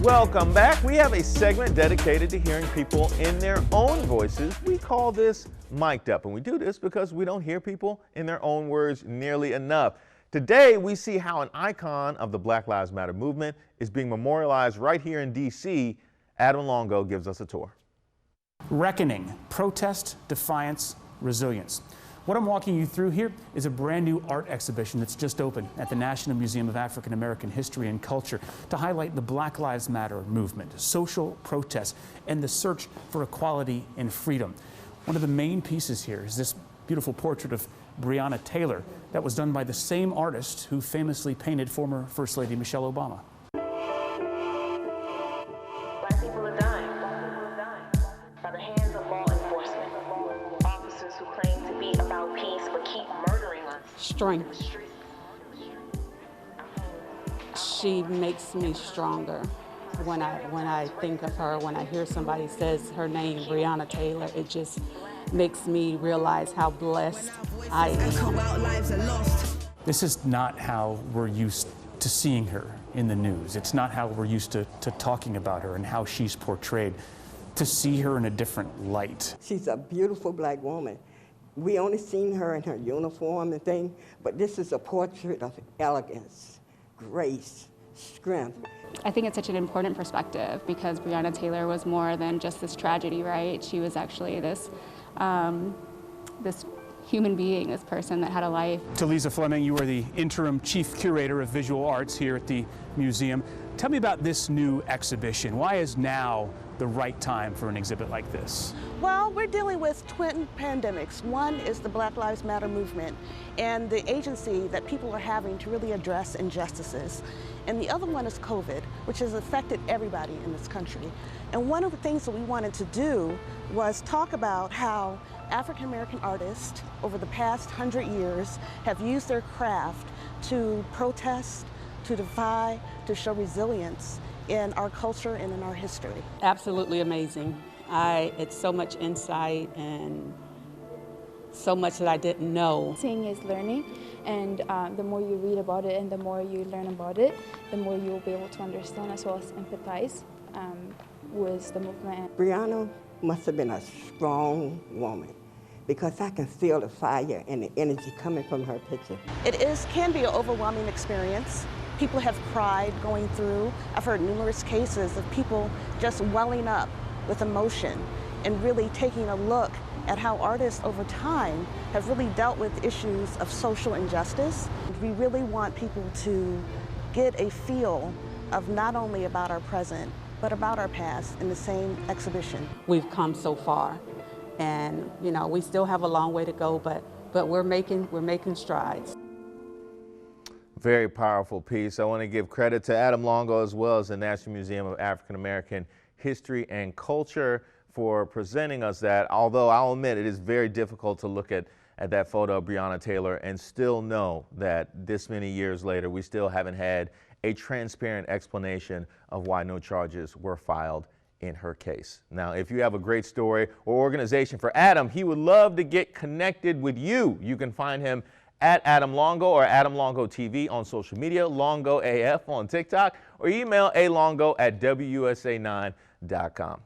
Welcome back. We have a segment dedicated to hearing people in their own voices. We call this Mic'd Up, and we do this because we don't hear people in their own words nearly enough. Today, we see how an icon of the Black Lives Matter movement is being memorialized right here in D.C. Adam Longo gives us a tour. Reckoning, protest, defiance, resilience. What I'm walking you through here is a brand new art exhibition that's just opened at the National Museum of African American History and Culture to highlight the Black Lives Matter movement, social protest, and the search for equality and freedom. One of the main pieces here is this beautiful portrait of Breonna Taylor that was done by the same artist who famously painted former First Lady Michelle Obama. Black people are dying by the hands of law enforcement. Officers who claim to be about peace but keep murdering us. Strength. She makes me stronger. When I think of her, when I hear somebody says her name, Breonna Taylor, it just makes me realize how blessed I am. This is not how we're used to seeing her in the news. It's not how we're used to talking about her and how she's portrayed. To see her in a different light. She's a beautiful black woman. We only seen her in her uniform and thing, but this is a portrait of elegance, grace, strength. I think it's such an important perspective because Breonna Taylor was more than just this tragedy, right? She was actually this human being, this person that had a life. Talisa Fleming, you are the interim chief curator of visual arts here at the museum. Tell me about this new exhibition. Why is now the right time for an exhibit like this? Well, we're dealing with twin pandemics. One is the Black Lives Matter movement and the agency that people are having to really address injustices. And the other one is COVID, which has affected everybody in this country. And one of the things that we wanted to do was talk about how African American artists over the past 100 years have used their craft to protest, to defy, to show resilience in our culture and in our history. Absolutely amazing. It's so much insight and so much that I didn't know. Seeing is learning, and the more you read about it and the more you learn about it, the more you'll be able to understand as well as empathize with the movement. Breonna must have been a strong woman because I can feel the fire and the energy coming from her picture. It can be an overwhelming experience. People have cried going through. I've heard numerous cases of people just welling up with emotion and really taking a look at how artists over time have really dealt with issues of social injustice. We really want people to get a feel of not only about our present, but about our past in the same exhibition. We've come so far, and we still have a long way to go, but we're making strides. Very powerful piece. I want to give credit to Adam Longo as well as the National Museum of African American History and Culture for presenting us that, although I'll admit it is very difficult to look at that photo of Breonna Taylor and still know that this many years later we still haven't had a transparent explanation of why no charges were filed in her case. Now, if you have a great story or organization for Adam, he would love to get connected with you. You can find him at Adam Longo or Adam Longo TV on social media, Longo AF on TikTok, or email alongo@wusa9.com.